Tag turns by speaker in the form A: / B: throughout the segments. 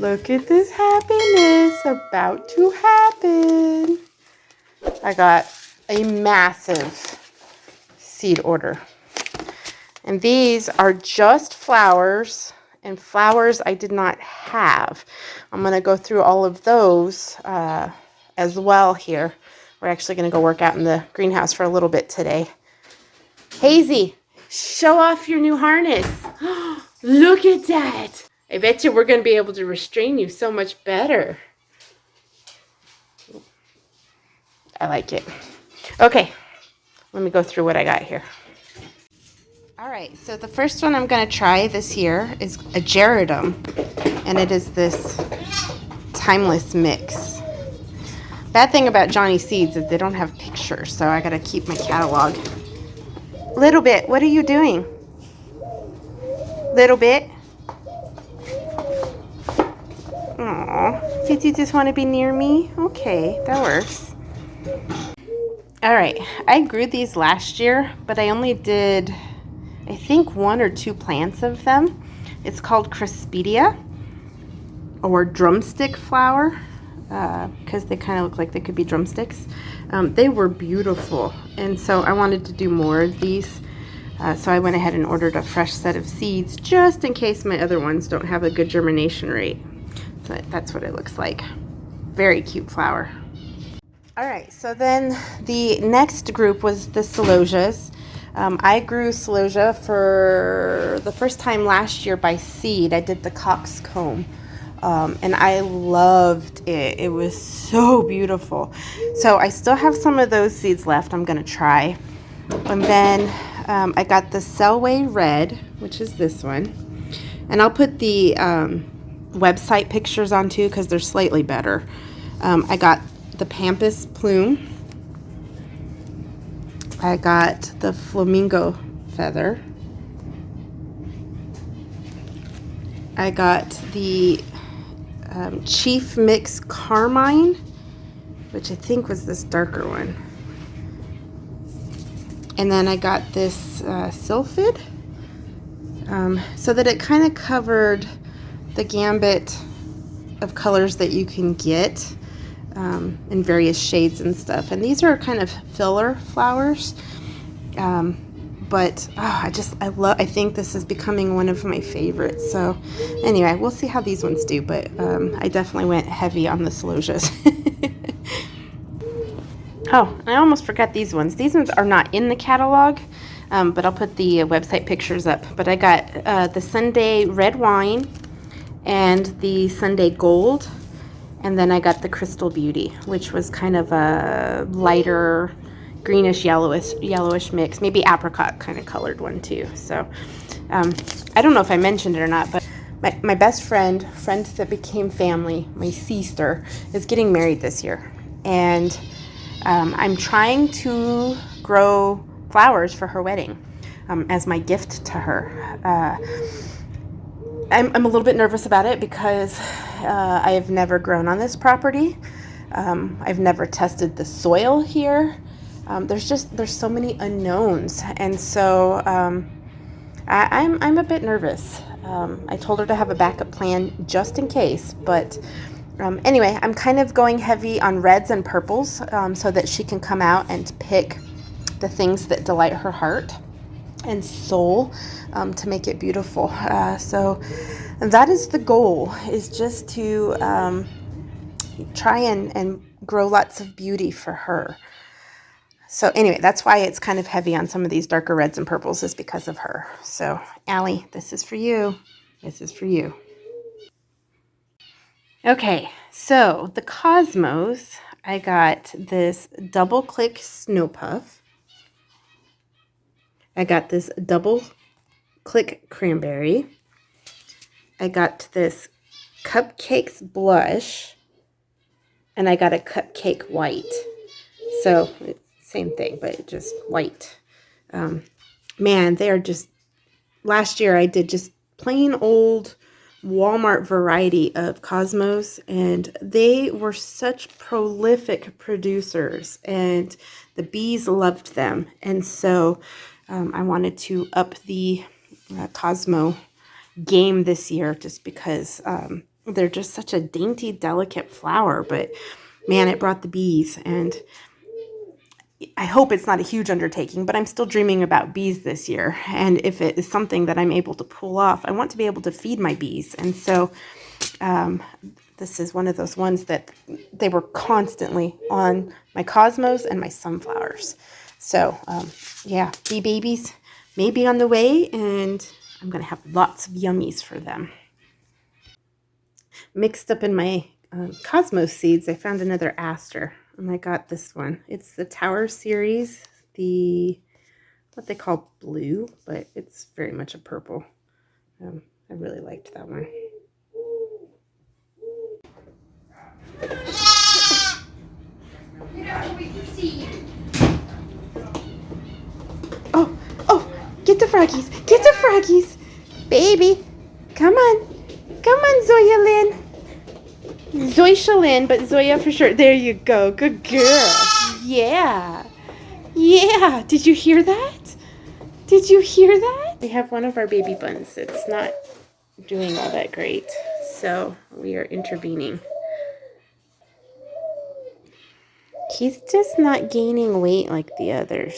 A: Look at this happiness about to happen. I got a massive seed order. And these are just flowers, and flowers I did not have. I'm going to go through all of those as well here. We're actually going to go work out in the greenhouse for a little bit today. Hazy, show off your new harness. Look at that. I bet you we're going to be able to restrain you so much better. I like it. Okay, let me go through what I got here. All right, so the first one I'm going to try this year is a Geridum, and it is this timeless mix. Bad thing about Johnny Seeds is they don't have pictures, so I got to keep my catalog. Little Bit, what are you doing? Little Bit? Aw, did you just want to be near me? Okay, that works. All right, I grew these last year, but I only did, I think, 1 or 2 plants of them. It's called Crispidia, or drumstick flower, because they kind of look like they could be drumsticks. They were beautiful, and so I wanted to do more of these. So I went ahead and ordered a fresh set of seeds, just in case my other ones don't have a good germination rate. So that's what it looks like. Very cute flower. All right, so then the next group was the celosias. I grew celosia for the first time last year by seed. I did the coxcomb, and I loved it. It was so beautiful. So I still have some of those seeds left I'm going to try. And then I got the Selway Red, which is this one. And I'll put the website pictures on too because they're slightly better. I got the Pampas Plume. I got the Flamingo Feather. I got the Chief Mix Carmine, which I think was this darker one. And then I got this Sylphid, so that it kind of covered the gambit of colors that you can get in various shades and stuff. And these are kind of filler flowers, but I think this is becoming one of my favorites. So anyway, we'll see how these ones do, but I definitely went heavy on the celosias. Oh, I almost forgot these ones. These ones are not in the catalog, but I'll put the website pictures up. But I got the Sunday Red Wine and the Sunday Gold. And then I got the Crystal Beauty, which was kind of a lighter greenish yellowish mix, maybe apricot kind of colored one too. So I don't know if I mentioned it or not, but my best friend that became family, my sister, is getting married this year. And I'm trying to grow flowers for her wedding as my gift to her. I'm a little bit nervous about it because I have never grown on this property. I've never tested the soil here. There's so many unknowns, and so I'm a bit nervous. I told her to have a backup plan just in case, but anyway, I'm kind of going heavy on reds and purples so that she can come out and pick the things that delight her heart and soul to make it beautiful. So that is the goal, is just to try and grow lots of beauty for her. So anyway, that's why it's kind of heavy on some of these darker reds and purples, is because of her. So Allie, this is for you. This is for you. Okay, so the Cosmos, I got this Double Click Snow Puff. I got this Double Click Cranberry. I got this Cupcakes Blush. And I got a Cupcake White. So, same thing, but just white. Man, they are just... Last year I did just plain old Walmart variety of Cosmos, and they were such prolific producers, and the bees loved them. And so I wanted to up the Cosmo game this year, just because They're just such a dainty, delicate flower, but man, it brought the bees. And I hope it's not a huge undertaking, but I'm still dreaming about bees this year. And if it is something that I'm able to pull off, I want to be able to feed my bees. And so this is one of those ones that they were constantly on my cosmos and my sunflowers. So yeah, bee babies may be on the way, and I'm going to have lots of yummies for them. Mixed up in my cosmos seeds, I found another aster, and I got this one. It's the Tower series, what they call blue, but it's very much a purple. I really liked that one. Oh, get the froggies, get the froggies. Baby, come on, Zoya Lynn. Zoisha Lynn, but Zoya for sure. There you go, good girl. Yeah. Yeah, did you hear that? Did you hear that? We have one of our baby buns that's not doing all that great, so we are intervening. He's just not gaining weight like the others,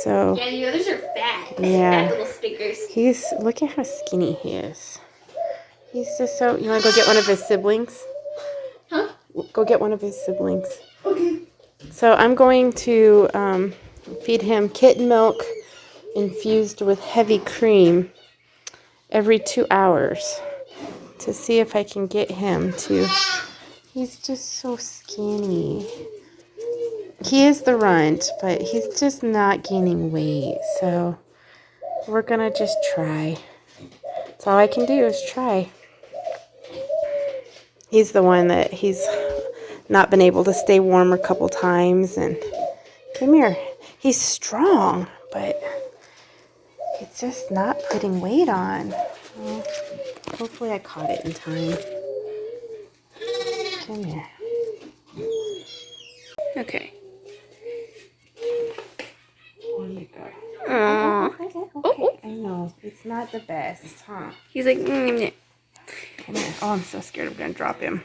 A: so...
B: Yeah, the others are fat.
A: Yeah.
B: Fat little stickers.
A: Look at how skinny he is. He's just so... You want to go get one of his siblings?
B: Huh?
A: Go get one of his siblings.
B: Okay.
A: So I'm going to feed him kitten milk infused with heavy cream every 2 hours to see if I can get him to... He's just so skinny. He is the runt, but he's just not gaining weight. So we're going to just try. That's all I can do is try. He's the one that he's not been able to stay warm a couple times. And come here. He's strong, but it's just not putting weight on. Well, hopefully I caught it in time. Come here. Okay. There you go. Okay. I know. It's not the best, huh?
B: He's like,
A: Come here. Oh, I'm so scared I'm going to drop him.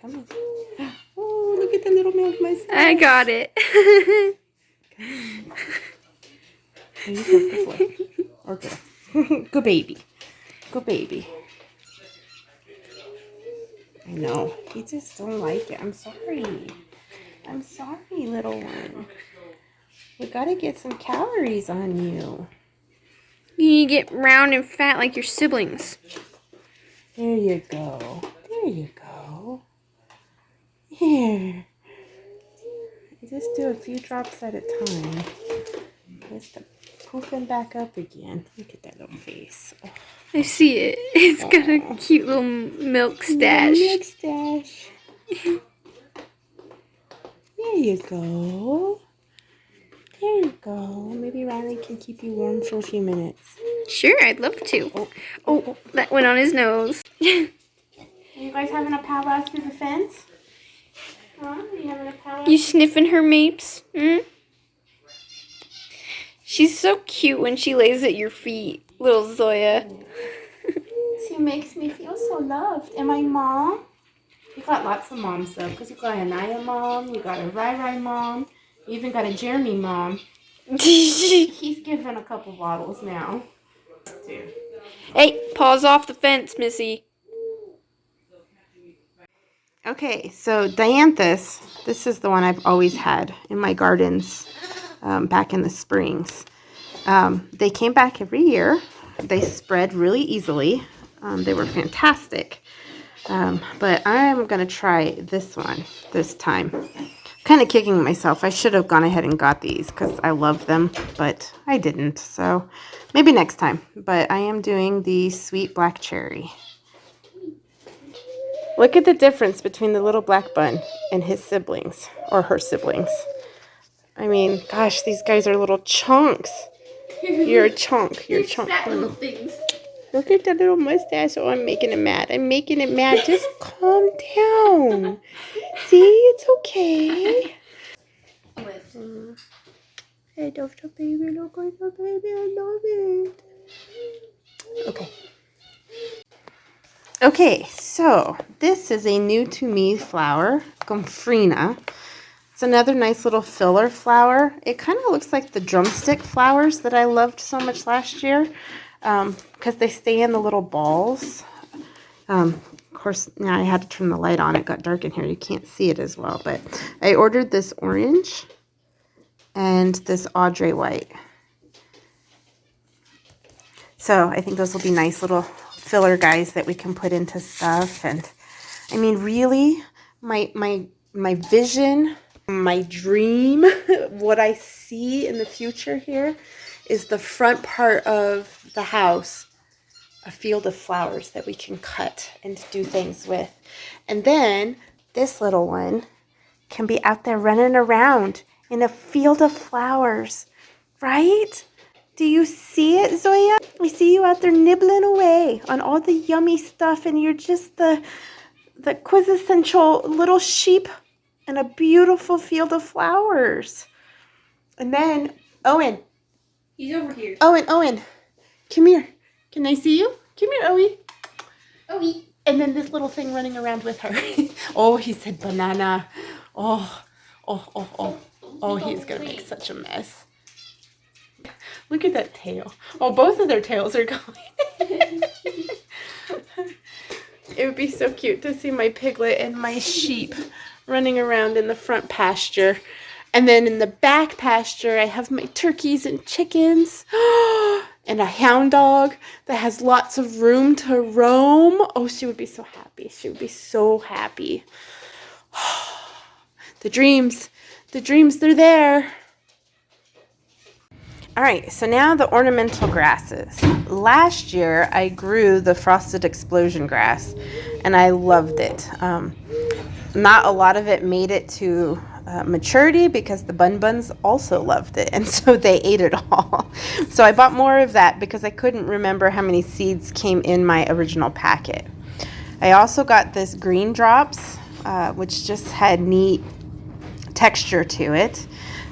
A: Come on. Oh, look at the little milk mustache.
B: I got it.
A: You go before. Okay. Good baby. Good baby. I know. He just don't like it. I'm sorry. I'm sorry, little one. We gotta get some calories on you.
B: You get round and fat like your siblings.
A: There you go. There you go. Here. Just do a few drops at a time. Just to poof him back up again. Look at that little face. Oh.
B: I see it. It's got a cute little milk stash.
A: Milk stash. There you go. There you go. Maybe Riley can keep you warm for a few minutes.
B: Sure, I'd love to. Oh, that went on his nose.
A: Are you guys having a powwow through the fence? Huh? Are you having a powwow?
B: You sniffing her mapes? Hmm? She's so cute when she lays at your feet, little Zoya.
A: She makes me feel so loved. And my mom? You got lots of moms though, because you got a Naya mom, you got a Rai Rai mom, you even got a Jeremy mom. He's given a couple bottles now.
B: Hey, paws off the fence, Missy.
A: Okay, so dianthus, this is the one I've always had in my gardens back in the springs. They came back every year. They spread really easily. They were fantastic. But I'm going to try this one this time. Kind of kicking myself. I should have gone ahead and got these because I love them, but I didn't. So maybe next time. But I am doing the sweet black cherry. Look at the difference between the little black bun and his siblings, or her siblings. I mean, gosh, these guys are little chunks. You're a chunk. You're a chunk.
B: Fat little things.
A: Look at that little mustache. Oh, I'm making it mad. I'm making it mad. Just calm down. See, it's okay. Hey, Dofta baby. Look at the baby. I love it. Okay. Okay, so this is a new to me flower, Gomfrina. It's another nice little filler flower. It kind of looks like the drumstick flowers that I loved so much last year because they stay in the little balls. Of course, now I had to turn the light on. It got dark in here. You can't see it as well, but I ordered this orange and this Audrey white. So I think those will be nice little filler guys that we can put into stuff. And I mean, really, my vision, my dream, what I see in the future here is the front part of the house, a field of flowers that we can cut and do things with. And then this little one can be out there running around in a field of flowers, right? Do you see it, Zoya? I see you out there nibbling away on all the yummy stuff, and you're just the quintessential little sheep in a beautiful field of flowers. And then, Owen.
B: He's over here.
A: Owen, come here. Can I see you? Come here, Owie.
B: Owie.
A: And then this little thing running around with her. Oh, he said banana. Oh, he's going to make such a mess. Look at that tail. Oh, both of their tails are going. It would be so cute to see my piglet and my sheep running around in the front pasture. And then in the back pasture, I have my turkeys and chickens. And a hound dog that has lots of room to roam. Oh, she would be so happy. She would be so happy. The dreams, they're there. All right, so now the ornamental grasses. Last year, I grew the frosted explosion grass, and I loved it. Not a lot of it made it to maturity because the buns also loved it, and so they ate it all. So I bought more of that because I couldn't remember how many seeds came in my original packet. I also got this green drops, which just had neat texture to it.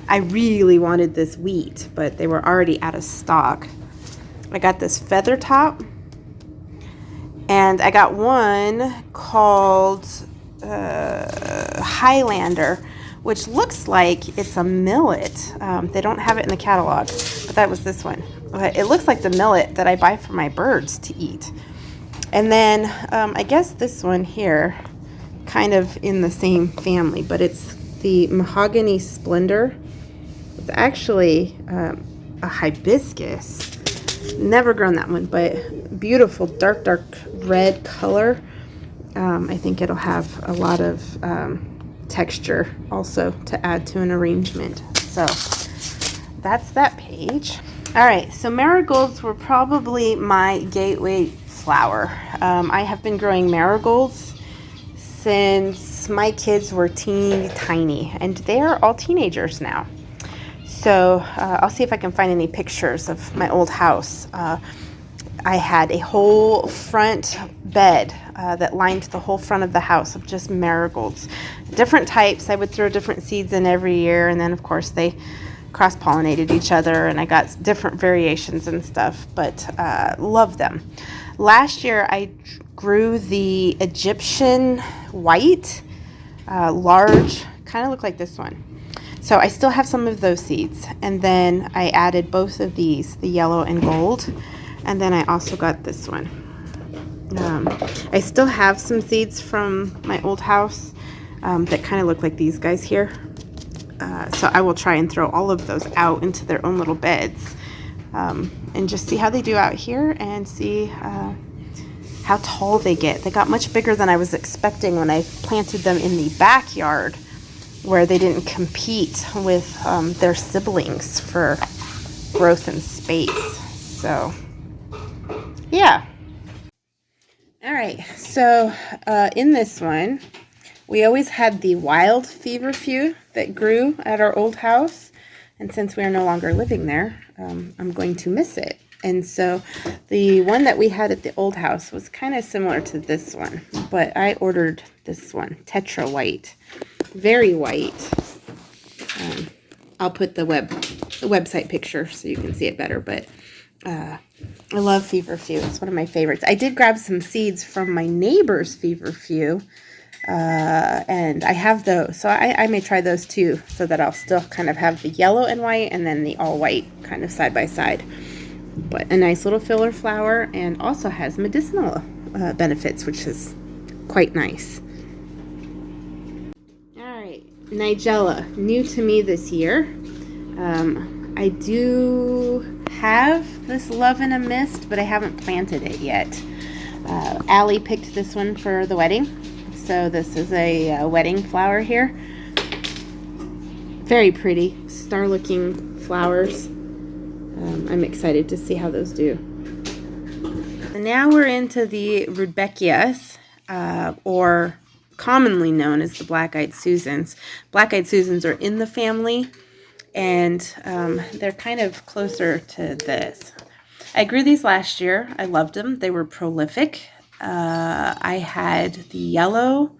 A: I really wanted this wheat, but they were already out of stock. I got this feather top, and I got one called Highlander, which looks like it's a millet. They don't have it in the catalog, but that was this one. It looks like the millet that I buy for my birds to eat. And then I guess this one here, kind of in the same family, but it's the Mahogany Splendor. It's actually a hibiscus. Never grown that one, but beautiful dark red color. I think it'll have a lot of texture also to add to an arrangement. So that's that page. All right, so marigolds were probably my gateway flower. I have been growing marigolds since my kids were teeny tiny, and they're all teenagers now. So I'll see if I can find any pictures of my old house. I had a whole front bed that lined the whole front of the house of just marigolds. Different types. I would throw different seeds in every year, and then of course they cross-pollinated each other, and I got different variations and stuff, but love them. Last year I grew the Egyptian white, large, kind of look like this one. So I still have some of those seeds, and then I added both of these, the yellow and gold, and then I also got this one. I still have some seeds from my old house that kind of look like these guys here. So I will try and throw all of those out into their own little beds and just see how they do out here and see how tall they get. They got much bigger than I was expecting when I planted them in the backyard, where they didn't compete with their siblings for growth and space. So, yeah. All right, so in this one, we always had the wild feverfew that grew at our old house. And since we are no longer living there, I'm going to miss it. And so the one that we had at the old house was kind of similar to this one, but I ordered this one, Tetra White. Very white. I'll put the website picture so you can see it better, but I love feverfew. It's one of my favorites. I did grab some seeds from my neighbor's feverfew, and I have those. So I may try those too, so that I'll still kind of have the yellow and white and then the all white kind of side by side. But a nice little filler flower, and also has medicinal benefits, which is quite nice. All right, Nigella, new to me this year. I do have this Love in a Mist, but I haven't planted it yet. Allie picked this one for the wedding. So this is a wedding flower here. Very pretty, star-looking flowers. I'm excited to see how those do. And now we're into the Rudbeckias, or commonly known as the Black-Eyed Susans. Black-Eyed Susans are in the family, and they're kind of closer to this. I grew these last year. I loved them. They were prolific. I had the yellow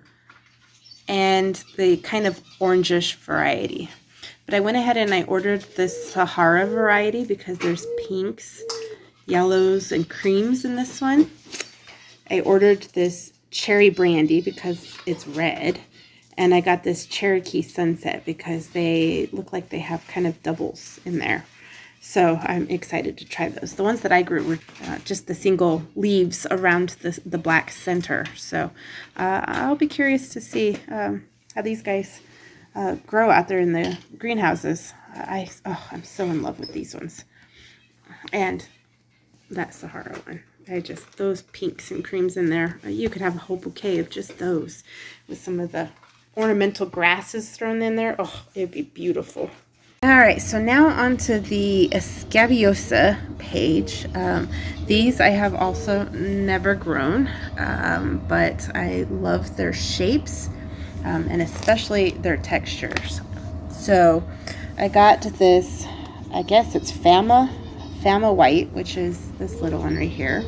A: and the kind of orangish variety. But I went ahead and I ordered this Sahara variety because there's pinks, yellows, and creams in this one. I ordered this Cherry Brandy because it's red. And I got this Cherokee Sunset because they look like they have kind of doubles in there. So I'm excited to try those. The ones that I grew were just the single leaves around the black center. So I'll be curious to see how these guys grow out there in the greenhouses. I'm so in love with these ones. And that Sahara one. Those pinks and creams in there. You could have a whole bouquet of just those with some of the ornamental grasses thrown in there. Oh, it'd be beautiful. All right, so now onto the Escabiosa page. These I have also never grown, but I love their shapes and especially their textures. So I got this, I guess it's Fama White, which is this little one right here.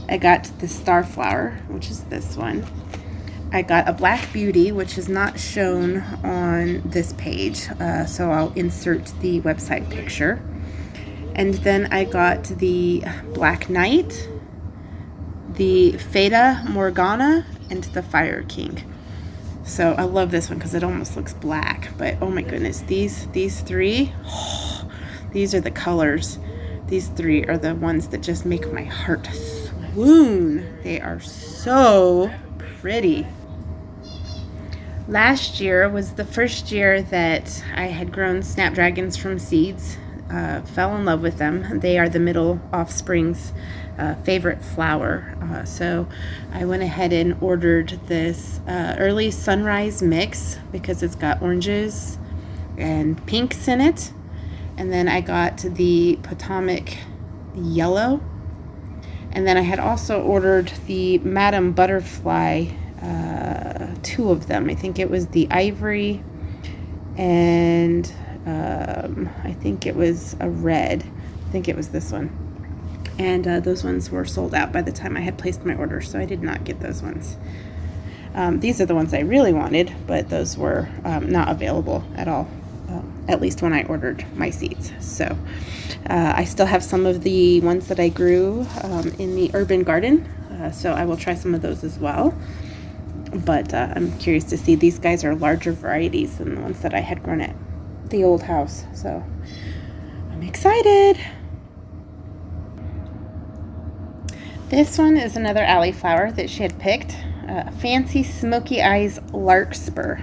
A: I got the Starflower, which is this one. I got a Black Beauty, which is not shown on this page, so I'll insert the website picture. And then I got the Black Knight, the Fata Morgana, and the Fire King. So I love this one because it almost looks black, but oh my goodness, these three, these are the colors. These three are the ones that just make my heart swoon. They are so pretty. Last year was the first year that I had grown snapdragons from seeds. Fell in love with them. They are the middle offspring's favorite flower. So I went ahead and ordered this early sunrise mix because it's got oranges and pinks in it. And then I got the Potomac yellow. And then I had also ordered the Madame Butterfly, two of them. I think it was the ivory and I think it was a red. I think it was this one. And those ones were sold out by the time I had placed my order, so I did not get those ones. These are the ones I really wanted, but those were not available at all, at least when I ordered my seeds. So I still have some of the ones that I grew in the urban garden, so I will try some of those as well. But I'm curious to see. These guys are larger varieties than the ones that I had grown at the old house, so I'm excited. This one is another alley flower that she had picked. Fancy Smoky Eyes Larkspur.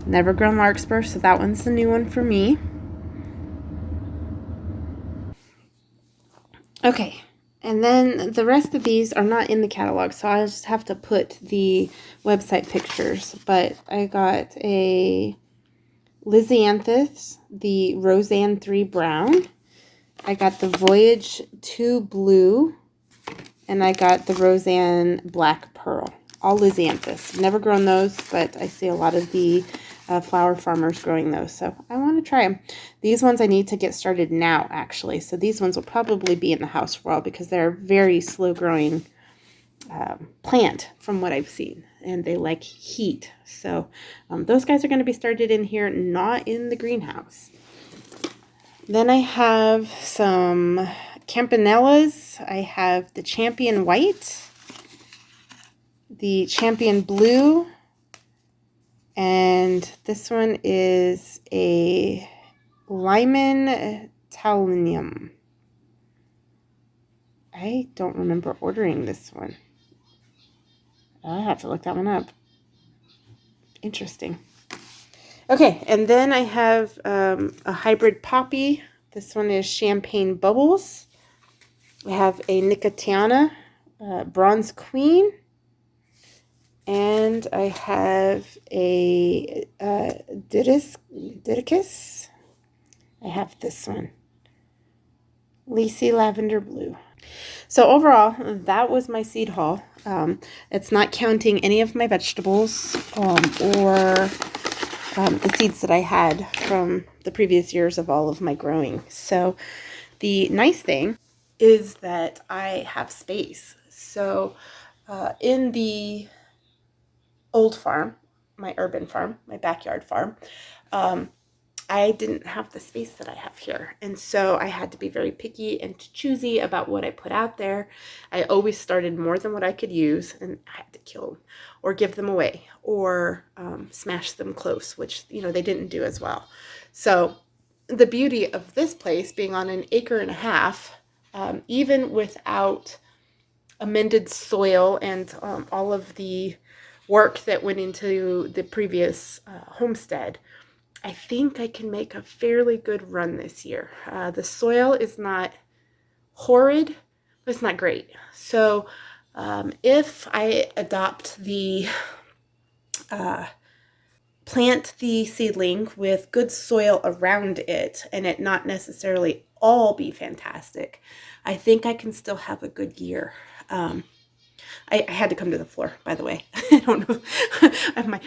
A: Never grown larkspur, so that one's the new one for me. Okay, and then the rest of these are not in the catalog, so I'll just have to put the website pictures. But I got a Lisianthus, the Roseanne 3 Brown. I got the Voyage 2 Blue, and I got the Roseanne Black Pearl. All Lisianthus. Never grown those, but I see a lot of the flower farmers growing those, so I want to try them. These ones I need to get started now, actually, so these ones will probably be in the house for a while because they're a very slow growing plant from what I've seen, and they like heat. So those guys are going to be started in here, not in the greenhouse. Then I have some Campanellas. I have the Champion White, the Champion Blue, and this one is a Lyman Talinium. I don't remember ordering this one. I'll have to look that one up. Interesting. Okay, and then I have a hybrid poppy. This one is Champagne Bubbles. I have a Nicotiana Bronze Queen. And I have a Didicus. I have this one. Lacey Lavender Blue. So overall, that was my seed haul. It's not counting any of my vegetables or the seeds that I had from the previous years of all of my growing. So the nice thing is that I have space. So in the old farm, my urban farm, my backyard farm, I didn't have the space that I have here. And so I had to be very picky and choosy about what I put out there. I always started more than what I could use, and I had to kill them or give them away or smash them close, which, you know, they didn't do as well. So the beauty of this place being on 1.5 acres, even without amended soil and all of the work that went into the previous homestead, I think I can make a fairly good run this year. The soil is not horrid, but it's not great. So if I adopt the plant the seedling with good soil around it and it not necessarily all be fantastic, I think I can still have a good year. I had to come to the floor, by the way. I don't know.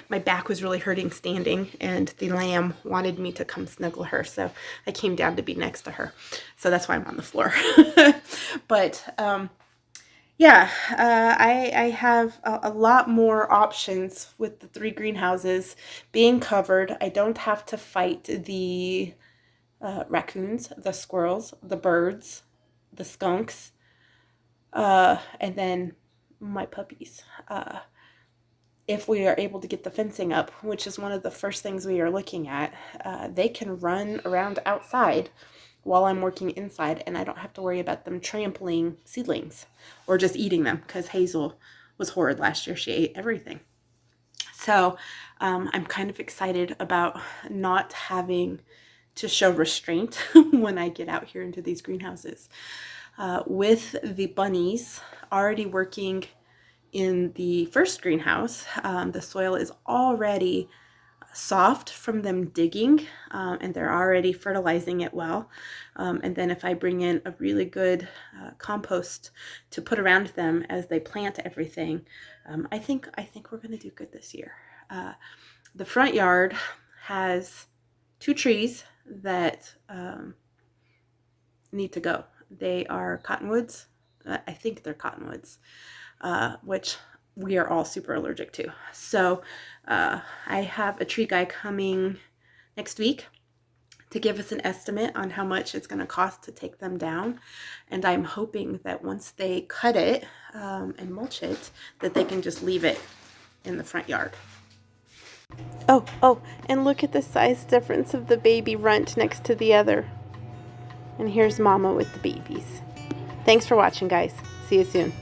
A: My back was really hurting standing, and the lamb wanted me to come snuggle her, so I came down to be next to her. So that's why I'm on the floor. But yeah, I have a lot more options with the 3 greenhouses being covered. I don't have to fight the raccoons, the squirrels, the birds, the skunks, and then my puppies. If we are able to get the fencing up, which is one of the first things we are looking at, they can run around outside while I'm working inside, and I don't have to worry about them trampling seedlings or just eating them, because Hazel was horrid last year. She ate everything. So I'm kind of excited about not having to show restraint when I get out here into these greenhouses. With the bunnies already working in the first greenhouse, the soil is already soft from them digging, and they're already fertilizing it well. And then if I bring in a really good compost to put around them as they plant everything, I think we're going to do good this year. The front yard has 2 trees that need to go. They are cottonwoods. I think they're cottonwoods, which we are all super allergic to. So I have a tree guy coming next week to give us an estimate on how much it's going to cost to take them down. And I'm hoping that once they cut it and mulch it, that they can just leave it in the front yard. Oh, and look at the size difference of the baby runt next to the other. And here's Mama with the babies. Thanks for watching, guys. See you soon.